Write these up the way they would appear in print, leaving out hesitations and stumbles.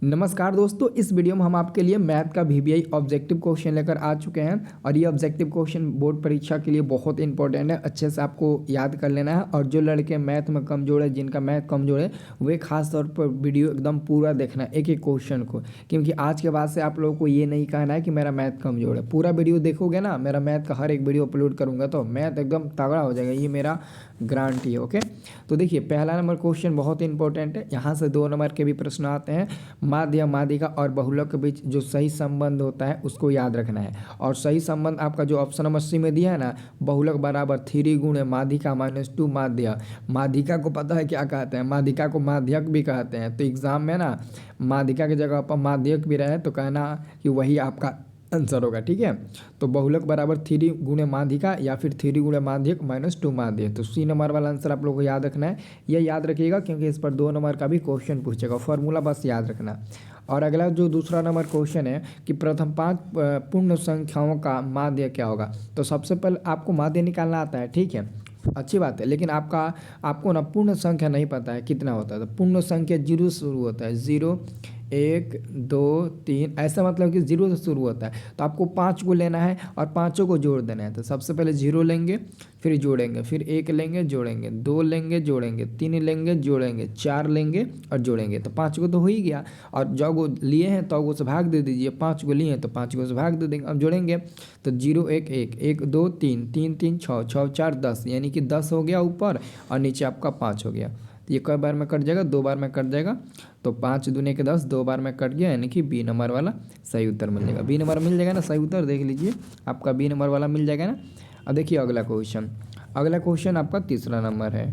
नमस्कार दोस्तों, इस वीडियो में हम आपके लिए मैथ का वीवीआई ऑब्जेक्टिव क्वेश्चन लेकर आ चुके हैं और ये ऑब्जेक्टिव क्वेश्चन बोर्ड परीक्षा के लिए बहुत इंपॉर्टेंट है। अच्छे से आपको याद कर लेना है और जो लड़के मैथ में कमजोर है, जिनका मैथ कमजोर है, वे खास तौर पर वीडियो एकदम पूरा देखना है, एक एक क्वेश्चन को, क्योंकि आज के बाद से आप लोगों को ये नहीं कहना है कि मेरा मैथ कमजोर है। पूरा वीडियो देखोगे ना, मेरा मैथ का हर एक वीडियो अपलोड करूँगा तो मैथ एकदम तगड़ा हो जाएगा, ये मेरा गारंटी है। ओके, तो देखिए पहला नंबर क्वेश्चन बहुत इंपॉर्टेंट है। यहाँ से 2 नंबर के भी प्रश्न आते हैं। माध्य, माध्यिका और बहुलक के बीच जो सही संबंध होता है उसको याद रखना है। और सही संबंध आपका जो ऑप्शन नंबर सी में दिया है ना, बहुलक बराबर 3 गुणे माध्यिका -2 माध्य। माध्यिका को पता है क्या कहते हैं? माध्यिका को माध्यक भी कहते हैं। तो एग्जाम में ना माध्यिका की जगह पर माध्यक भी रहे तो कहना कि वही आपका आंसर होगा। ठीक है, तो बहुलक बराबर 3 गुणे माध्यिका या फिर 3 गुणे माध्यक -2 माध्य। तो सी नंबर वाला आंसर आप लोगों को याद रखना है। ये याद रखिएगा क्योंकि इस पर 2 नंबर का भी क्वेश्चन पूछेगा, फॉर्मूला बस याद रखना। और अगला जो दूसरा नंबर क्वेश्चन है कि प्रथम 5 पूर्ण संख्याओं का माध्य क्या होगा। तो सबसे पहले आपको माध्य निकालना आता है, ठीक है, अच्छी बात है। लेकिन आपको ना पूर्ण संख्या नहीं पता है कितना होता है। तो पूर्ण संख्या 0 से शुरू होता है, 0 1 2 3, ऐसा मतलब कि 0 से शुरू होता है। तो आपको 5 को लेना है और पाँचों को जोड़ देना है। तो सबसे पहले 0 लेंगे, फिर जोड़ेंगे, फिर 1 लेंगे जोड़ेंगे, 2 लेंगे जोड़ेंगे, 3 लेंगे जोड़ेंगे, 4 लेंगे और जोड़ेंगे। तो 5 को तो हो ही गया। और जो को लिए हैं तो वो से भाग दे दीजिए, 5 को लिए हैं तो 5 को से भाग दे देंगे। अब जोड़ेंगे तो 0 1 1 1 2 3 3 3 6 6 4 10, यानी कि 10 हो गया ऊपर और नीचे आपका 5 हो गया। ये कई बार में कट जाएगा? 2 बार में कट जाएगा। तो 5 दूने के 10, 2 बार में कट गया, यानी कि बी नंबर वाला सही उत्तर मिल जाएगा। बी नंबर मिल जाएगा ना सही उत्तर, देख लीजिए आपका बी नंबर वाला मिल जाएगा ना। अब देखिए अगला क्वेश्चन आपका तीसरा नंबर है।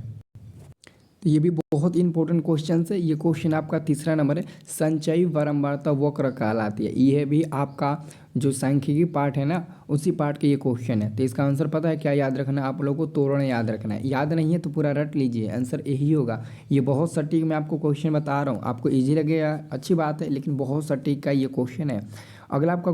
तो ये भी बहुत इंपॉर्टेंट क्वेश्चन है। ये क्वेश्चन आपका तीसरा नंबर है। संचयी बारंबारता वक्र कहलाती है। ये भी आपका जो सांख्यिकी पार्ट है ना, उसी पार्ट के ये क्वेश्चन है। तो इसका आंसर पता है क्या याद रखना है? आप लोगों को तोरण याद रखना है। याद नहीं है तो पूरा रट लीजिए, आंसर यही होगा। ये बहुत सटीक मैं आपको क्वेश्चन बता रहा हूँ, आपको ईजी लगेगा अच्छी बात है, लेकिन बहुत सटीक का ये क्वेश्चन है। अगला आपका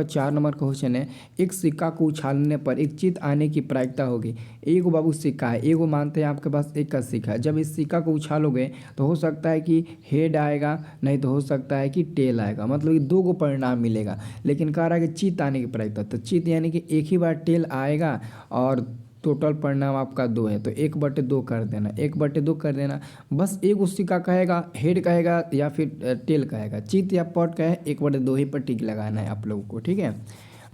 4 नंबर क्वेश्चन है। एक सिक्का को उछालने पर एक चित्त आने की प्रायिकता होगी। एक बाबू सिक्का है, एक मानते हैं आपके पास एक का सिक्का है। जब इस सिक्का को उछालोगे तो हो सकता है कि हेड आएगा, नहीं तो हो सकता है कि टेल आएगा, मतलब कि 2 को परिणाम मिलेगा। लेकिन कह रहा है कि चित्त आने की प्रायिकता, तो चित्त यानी कि एक ही बार टेल आएगा और टोटल परिणाम आपका 2 है। तो 1/2 कर देना, 1/2 कर देना। बस एक उसी का कहेगा, हेड कहेगा या फिर टेल कहेगा, चित्त या पट कहे, 1/2 ही पर टिक लगाना है आप लोगों को। ठीक है,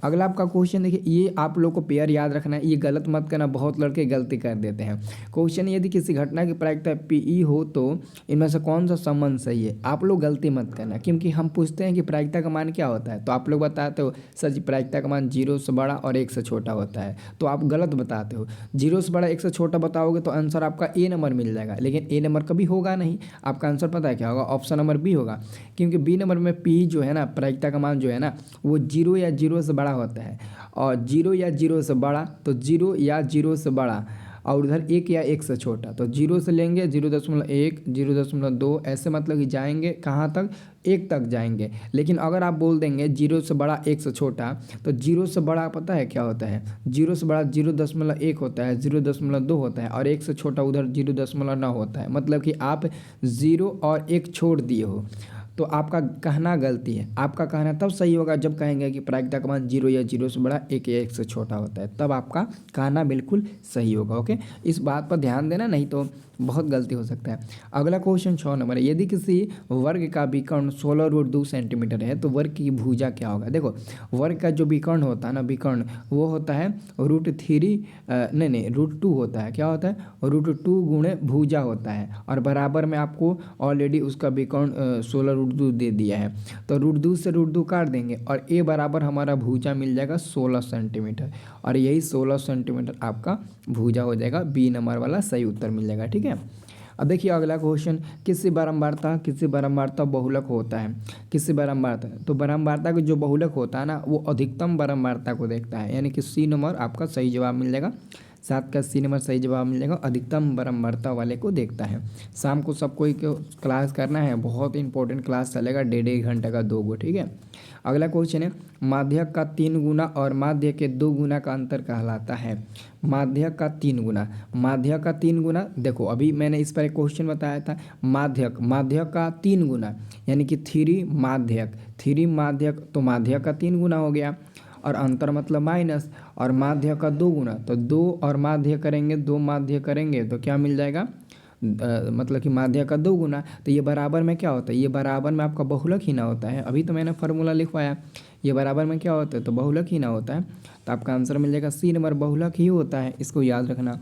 अगला आपका क्वेश्चन देखिए, ये आप लोग को पेयर याद रखना है, ये गलत मत करना, बहुत लड़के गलती कर देते हैं। क्वेश्चन यदि किसी घटना की प्रायिकता पीई हो तो इनमें से कौन सा संबंध सही है? आप लोग गलती मत करना, क्योंकि हम पूछते हैं कि प्रायिकता का मान क्या होता है, तो आप लोग बताते हो सर जी प्रायिकता का मान 0 से बड़ा और 1 से छोटा होता है। तो आप गलत बताते हो। 0 से बड़ा 1 से छोटा बताओगे तो आंसर आपका ए नंबर मिल जाएगा, लेकिन ए नंबर कभी होगा नहीं। आपका आंसर पता है क्या होगा? ऑप्शन नंबर बी होगा, क्योंकि बी नंबर में पी जो है ना, प्रायिकता का मान जो है ना, वो 0 या 0 से बड़ा होता है। और 0 या 0 से बड़ा, तो 0 या 0 से बड़ा, और उधर 1 या 1 से छोटा। तो 0 से लेंगे 0.1 0.2, ऐसे मतलब कि जाएंगे कहाँ तक? 1 तक जाएंगे। लेकिन अगर आप बोल देंगे 0 से बड़ा 1 से छोटा, तो 0 से बड़ा पता है क्या होता है? 0 से बड़ा 0.1 होता है, 0.2 होता है, और 1 से छोटा उधर 0.9 होता है। मतलब कि आप 0 और 1 छोड़ दिए हो। तो आपका कहना गलती है। आपका कहना तब सही होगा जब कहेंगे कि प्रायिकता का मान 0 या 0 से बड़ा 1 या 1 से छोटा होता है, तब आपका कहना बिल्कुल सही होगा। ओके, इस बात पर ध्यान देना, नहीं तो बहुत गलती हो सकता है। अगला क्वेश्चन 6 नंबर है। यदि किसी वर्ग का विकर्ण 16√2 सेंटीमीटर है तो वर्ग की भुजा क्या होगा? देखो, वर्ग का जो विकर्ण होता है ना, विकर्ण वो होता है √2 होता है। क्या होता है? √2 गुणे भुजा होता है। और बराबर में आपको ऑलरेडी उसका विकर्ण 16√2 दे दिया है। तो √2 से √2 काट देंगे और ए बराबर हमारा भुजा मिल जाएगा 16 सेंटीमीटर, और यही 16 सेंटीमीटर आपका भुजा हो जाएगा। बी नंबर वाला सही उत्तर मिल जाएगा। ठीक है, अब देखिए अगला क्वेश्चन। किसी बारंबारता बहुलक होता है। किसी बारंबारता, तो बारंबारता का जो बहुलक होता है ना, वो अधिकतम बारंबारता को देखता है, यानी कि सी नंबर आपका सही जवाब मिल जाएगा। 7 का सी नंबर सही जवाब मिल जाएगा। अधिकतम बारंबारता वाले को देखता है। शाम को सबको एक क्लास करना है, बहुत इंपॉर्टेंट क्लास चलेगा, 1.5 घंटे का 2 गो, ठीक है। अगला क्वेश्चन है, माध्यक का 3 गुना और माध्य के 2 गुना का अंतर कहलाता है। माध्यक का 3 गुना, माध्यक का 3 गुना, देखो अभी मैंने इस पर एक क्वेश्चन बताया था। माध्यक का 3 गुना यानी कि 3 माध्यक, तो माध्यक का 3 गुना हो गया, और अंतर मतलब माइनस, और माध्य का 2 गुना, तो 2 और माध्य करेंगे, 2 माध्य करेंगे तो क्या मिल जाएगा, मतलब कि माध्य का 2 गुना। तो ये बराबर में क्या होता है, ये बराबर में आपका बहुलक ही ना होता है। अभी तो मैंने फार्मूला लिखवाया, ये बराबर में क्या होता है, तो बहुलक ही ना होता है। तो आपका आंसर मिल जाएगा सी नंबर, बहुलक ही होता है, इसको याद रखना।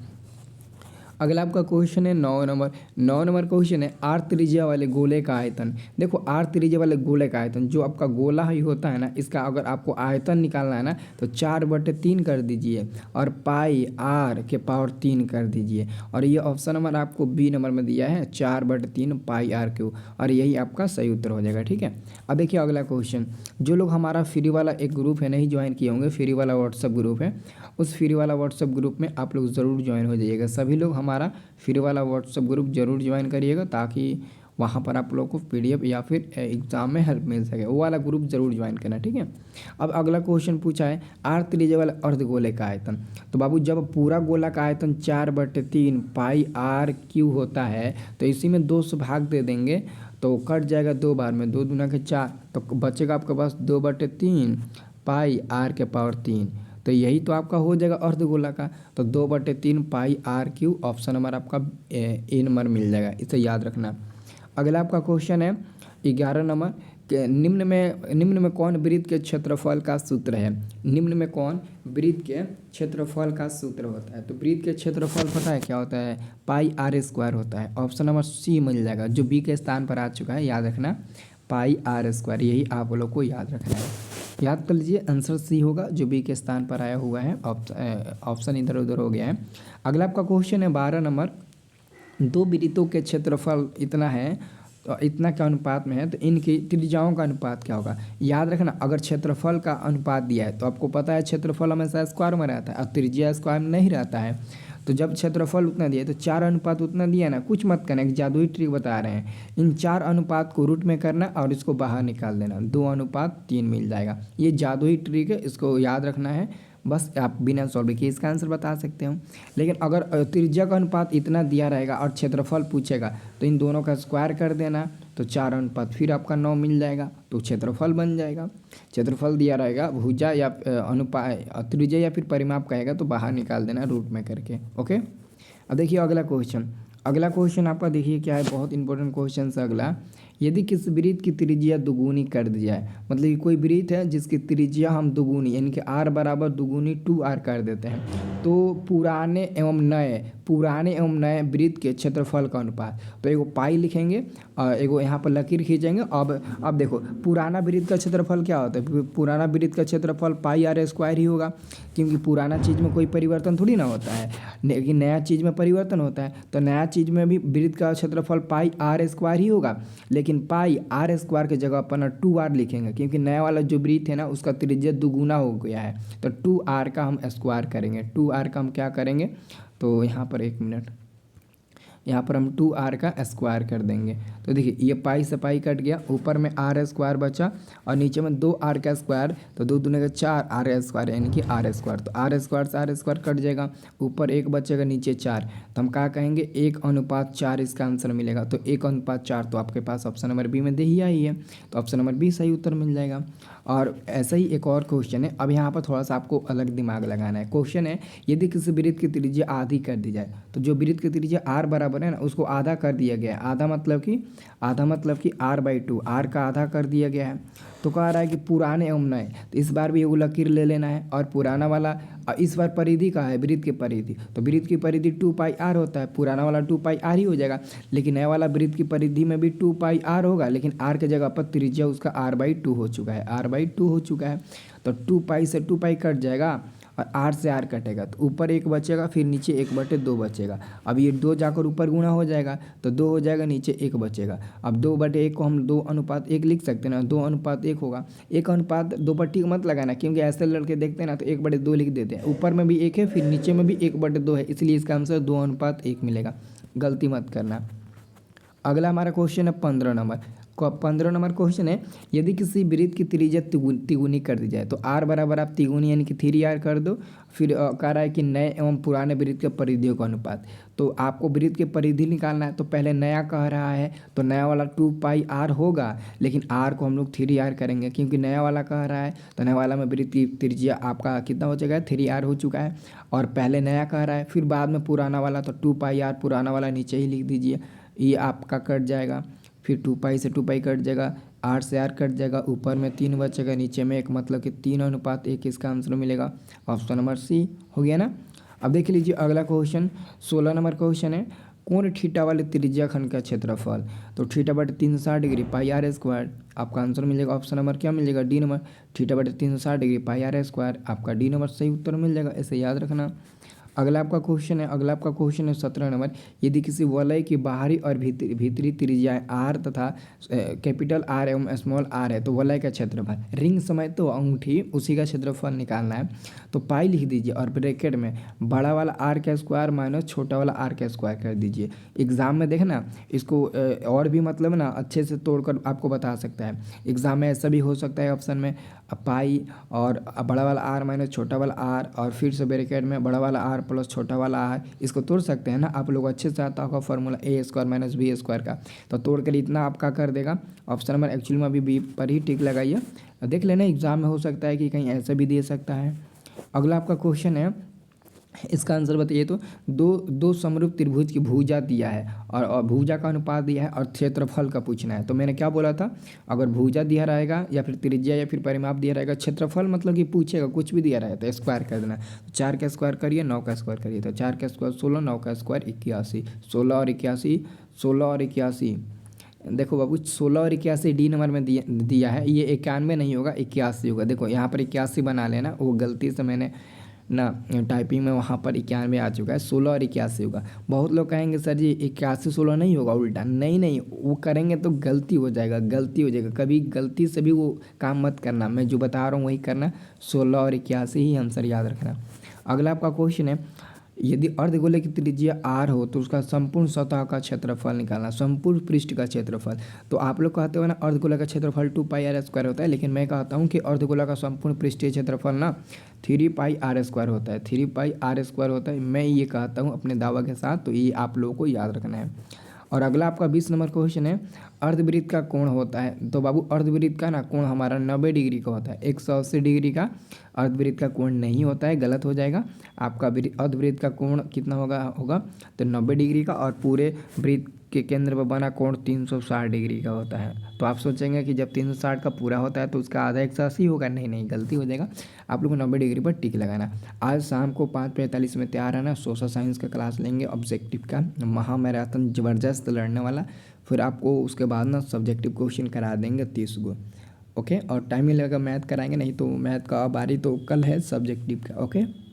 अगला आपका क्वेश्चन है 9 नंबर क्वेश्चन है, आर त्रिज्या वाले गोले का आयतन। देखो आर त्रिज्या वाले गोले का आयतन, जो आपका गोला ही होता है ना, इसका अगर आपको आयतन निकालना है ना तो 4/3 कर दीजिए और पाई आर के पावर 3 कर दीजिए। और ये ऑप्शन नंबर आपको बी नंबर में दिया है, 4/3 पाई आर क्यू, और यही आपका सही उत्तर हो जाएगा, ठीक है। अब देखिए अगला क्वेश्चन, जो लोग हमारा फ्री वाला एक ग्रुप है नहीं ज्वाइन किए होंगे, फ्री वाला व्हाट्सअप ग्रुप है, उस फ्री वाला व्हाट्सअप ग्रुप में आप लोग ज़रूर ज्वाइन हो जाइएगा। सभी लोग हमारा फ्री वाला व्हाट्सअप ग्रुप जरूर ज्वाइन करिएगा, ताकि वहाँ पर आप लोगों को पीडीएफ या फिर एग्जाम में हेल्प मिल सके। वो वाला ग्रुप जरूर ज्वाइन करना, ठीक है। अब अगला क्वेश्चन पूछा है, आर त्रिज्या वाला अर्धगोले का आयतन। तो बाबू जब पूरा गोला का आयतन 4/3 पाई आर क्यू होता है, तो इसी में 2 से भाग दे देंगे तो कट जाएगा 2 बार में, 2 दूना के 4, तो बचेगा आपके पास 2/3 पाई आर के पावर 3। तो यही तो आपका हो जाएगा अर्धगोला का। तो 2/3 पाई आर क्यू, ऑप्शन नंबर आपका ए नंबर मिल जाएगा, इसे याद रखना। अगला आपका क्वेश्चन है 11 नंबर के, निम्न में कौन वृत्त के क्षेत्रफल का सूत्र है। निम्न में कौन वृत्त के क्षेत्रफल का सूत्र होता है। तो वृत्त के क्षेत्रफल पता है क्या होता है, पाई आर स्क्वायर होता है। ऑप्शन नंबर सी मिल जाएगा, जो बी के स्थान पर आ चुका है, याद रखना पाई आर स्क्वायर, यही आप लोग को याद रखना है। याद कर लीजिए, आंसर सी होगा, जो बी के स्थान पर आया हुआ है। ऑप्शन इधर उधर हो गया है। अगला आपका क्वेश्चन है 12 नंबर, 2 वृत्तों के क्षेत्रफल इतना है, तो इतना के अनुपात में है, तो इनकी त्रिज्याओं का अनुपात क्या होगा। याद रखना, अगर क्षेत्रफल का अनुपात दिया है तो आपको पता है क्षेत्रफल हमेशा स्क्वायर में रहता है और त्रिज्या स्क्वायर में नहीं रहता है। तो जब क्षेत्रफल उतना दिया तो 4 अनुपात उतना दिया ना, कुछ मत करना, एक जादुई ट्रिक बता रहे हैं। इन 4 अनुपात को रूट में करना और इसको बाहर निकाल देना, 2:3 मिल जाएगा। ये जादुई ट्रिक है, इसको याद रखना है। बस आप बिना सॉल्व किए इसका आंसर बता सकते हो। लेकिन अगर त्रिज्या का अनुपात इतना दिया रहेगा और क्षेत्रफल पूछेगा तो इन दोनों का स्क्वायर कर देना, तो 4 फिर आपका 9 मिल जाएगा, तो क्षेत्रफल बन जाएगा। क्षेत्रफल दिया रहेगा, भुजा या अनुपात त्रिज्या या फिर परिमाप कहेगा तो बाहर निकाल देना रूट में करके। ओके, अब देखिए अगला क्वेश्चन आपका देखिए क्या है, बहुत इंपॉर्टेंट क्वेश्चन है अगला। यदि किसी वृत्त की त्रिज्या दुगुनी कर दी जाए, मतलब कि कोई वृत्त है जिसकी त्रिज्या हम दुगुनी यानी कि r बराबर दुगुनी 2r कर देते हैं, तो पुराने एवं नए वृत्त के क्षेत्रफल का अनुपात। तो एगो पाई लिखेंगे और एगो यहाँ पर लकीर खींचेंगे। अब देखो पुराना वृत्त का क्षेत्रफल क्या होता है, पुराना वृत्त का क्षेत्रफल पाई आर स्क्वायर ही होगा, क्योंकि पुराना चीज़ में कोई परिवर्तन थोड़ी ना होता है, लेकिन नया चीज़ में परिवर्तन होता है। तो नया चीज़ में भी वृत्त का क्षेत्रफल पाई आर स्क्वायर ही होगा, लेकिन पाई आर स्क्वायर की जगह पर ना 2r लिखेंगे, क्योंकि नया वाला जो वृत्त है ना उसका त्रिज्या दुगुना हो गया है। तो 2r का हम स्क्वायर करेंगे, 2r का हम क्या करेंगे, तो यहाँ पर 1 मिनट, यहाँ पर हम 2r का स्क्वायर कर देंगे। तो देखिए ये पाई से पाई कट गया, ऊपर में r स्क्वायर बचा और नीचे में 2r का स्क्वायर, तो 2 दूने का 4r स्क्वायर यानी कि r स्क्वायर। तो r स्क्वायर से r स्क्वायर कट जाएगा, ऊपर 1 बचेगा नीचे 4, तो हम क्या कहेंगे 1:4 इसका आंसर मिलेगा। तो 1:4 तो आपके पास ऑप्शन नंबर बी में दे ही आई है, तो ऑप्शन नंबर बी सही उत्तर मिल जाएगा। और ऐसा ही एक और क्वेश्चन है, अब यहाँ पर थोड़ा सा आपको अलग दिमाग लगाना है। क्वेश्चन है, यदि किसी वृत्त की त्रिज्या आधी कर दी जाए, तो जो वृत्त की त्रिज्या r बराबर है ना उसको आधा कर दिया गया है। आधा मतलब कि r/2, r का आधा कर दिया गया है। तो कह रहा है कि पुराने एवं नए, तो इस बार भी एगो लकीर ले लेना है। और पुराना वाला इस बार परिधि का है, वृत्त की परिधि, तो वृत्त की परिधि 2πr होता है, पुराना वाला 2πr ही हो जाएगा। लेकिन नया वाला वृत्त की परिधि में भी 2πr होगा, लेकिन r के जगह पर त्रिज्या उसका r/2 हो चुका है, r/2 हो चुका है। तो 2π से 2π कट जाएगा और आर से आर कटेगा तो ऊपर एक बचेगा, फिर नीचे 1/2 बचेगा। अब ये 2 जाकर ऊपर गुणा हो जाएगा तो 2 हो जाएगा, नीचे 1 बचेगा। अब 2/1 को हम 2:1 लिख सकते हैं ना, 2:1 होगा। 1:2 पर टिक मत लगाना, क्योंकि ऐसे लड़के देखते हैं ना तो 1/2 लिख देते हैं। ऊपर में भी 1 है, फिर नीचे में भी 1/2 है, इसलिए इसका आंसर 2:1 मिलेगा। गलती मत करना। अगला हमारा क्वेश्चन है 15 नंबर। 15 नंबर क्वेश्चन है, यदि किसी वृत्त की त्रिज्या तिगुनी कर दी जाए तो आर बराबर आप तिगुनी यानी कि 3r कर दो। फिर कह रहा है कि नए एवं पुराने वृत्त के परिधियों का अनुपात। तो आपको वृत्त की परिधि निकालना है, तो पहले नया कह रहा है तो नया वाला 2πr होगा, लेकिन r को हम लोग 3r करेंगे क्योंकि नया वाला कह रहा है। तो नया वाला में वृत्त की त्रिज्या आपका कितना हो चुका है, 3r हो चुका है। और पहले नया कह रहा है, फिर बाद में पुराना वाला, तो 2πr पुराना वाला नीचे ही लिख दीजिए, ये आपका कट जाएगा। फिर 2π से 2π कट जाएगा, r से r कट जाएगा, ऊपर में 3 बचेगा, नीचे में 1, मतलब कि 3:1 इसका आंसर मिलेगा। ऑप्शन नंबर सी हो गया ना। अब देख लीजिए अगला क्वेश्चन 16 नंबर क्वेश्चन है, कोण थीटा वाले त्रिज्या खंड का क्षेत्रफल। तो θ/360 डिग्री πr², आपका आंसर मिल जाएगा। ऑप्शन नंबर क्या मिल जाएगा, डी नंबर। θ/360 डिग्री πr², आपका डी नंबर सही उत्तर मिल जाएगा, ऐसे याद रखना। अगला आपका क्वेश्चन है 17 नंबर, यदि किसी वलय की बाहरी और भीतरी त्रिज्याएं आर तथा कैपिटल आर एवं स्मॉल आर है तो वलय का क्षेत्रफल, रिंग समय तो अंगूठी उसी का क्षेत्रफल निकालना है। तो पाई लिख दीजिए और ब्रैकेट में बड़ा वाला आर का स्क्वायर माइनस छोटा वाला आर का स्क्वायर कर दीजिए। एग्जाम में देखना इसको और भी मतलब ना अच्छे से तोड़कर आपको बता सकता है। एग्जाम में ऐसा भी हो सकता है ऑप्शन में पाई और बड़ा वाला आर माइनस छोटा वाला आर, और फिर से ब्रैकेट में बड़ा वाला आर प्लस छोटा वाला आर, इसको तोड़ सकते हैं ना आप लोग, अच्छे से आता होगा फॉर्मूला a² माइनस b² का। तो तोड़ कर इतना आपका कर देगा। ऑप्शन नंबर एक्चुअली में अभी बी पर ही टिक लगाइए, देख लेना एग्जाम में हो सकता है कि कहीं ऐसा भी दे सकता है। अगला आपका क्वेश्चन है, इसका आंसर बताइए। तो दो समरूप त्रिभुज की भुजा दिया है और भुजा का अनुपात दिया है और क्षेत्रफल का पूछना है। तो मैंने क्या बोला था, अगर भुजा दिया रहेगा या फिर त्रिज्या या फिर परिमाप दिया रहेगा, क्षेत्रफल मतलब कि पूछेगा कुछ भी दिया रहेगा तो स्क्वायर कर देना। तो 4 का स्क्वायर करिए, 9 का स्क्वायर करिए, तो 4 का स्क्वायर 16, 9 का स्क्वायर 81, 16 और 81, 16 और 81। देखो बाबू 16 और 81 डी नंबर में दिया है, ये 91 नहीं होगा 81 होगा। देखो यहाँ पर 81 बना लेना, वो गलती से मैंने ना टाइपिंग में वहाँ पर 91 आ चुका है, 16 और 81 होगा। बहुत लोग कहेंगे सर जी 81 16 नहीं होगा उल्टा, नहीं वो करेंगे तो गलती हो जाएगा। कभी गलती से भी वो काम मत करना, मैं जो बता रहा हूँ वही करना। 16 और 81 ही आंसर याद रखना। अगला आपका क्वेश्चन है, यदि अर्धगोले की त्रिज्या r हो तो उसका संपूर्ण सतह का क्षेत्रफल निकालना, संपूर्ण पृष्ठ का क्षेत्रफल। तो आप लोग कहते हो ना अर्धगोला का क्षेत्रफल 2πr² होता है, लेकिन मैं कहता हूँ कि अर्धगोला का संपूर्ण पृष्ठीय क्षेत्रफल ना 3πr² होता है, 3πr² होता है। मैं ये कहता हूँ अपने दावा के साथ, तो ये आप लोगों को याद रखना है। और अगला आपका 20 नंबर क्वेश्चन है, अर्धवृत्त का कोण होता है। तो बाबू अर्धवृत्त का ना कोण हमारा 90 डिग्री का होता है, 180 डिग्री का अर्धवृत्त का कोण नहीं होता है, गलत हो जाएगा। आपका अर्धवृत्त का कोण कितना होगा तो 90 डिग्री का, और पूरे वृत्त के केंद्र पर बना कोण 360 डिग्री का होता है। तो आप सोचेंगे कि जब 360 का पूरा होता है तो उसका आधा 180 होगा, नहीं गलती हो जाएगा। आप लोग को 90 डिग्री पर टिक लगाना। आज शाम को 5:45 में तैयार रहना, सोशल साइंस का क्लास लेंगे, ऑब्जेक्टिव का महा मैराथन ज़बरदस्त लड़ने वाला। फिर आपको उसके बाद ना सब्जेक्टिव क्वेश्चन करा देंगे 30 गो, ओके। और टाइम मिलेगा मैथ कराएंगे, नहीं तो मैथ का बारी तो कल है सब्जेक्टिव का, ओके।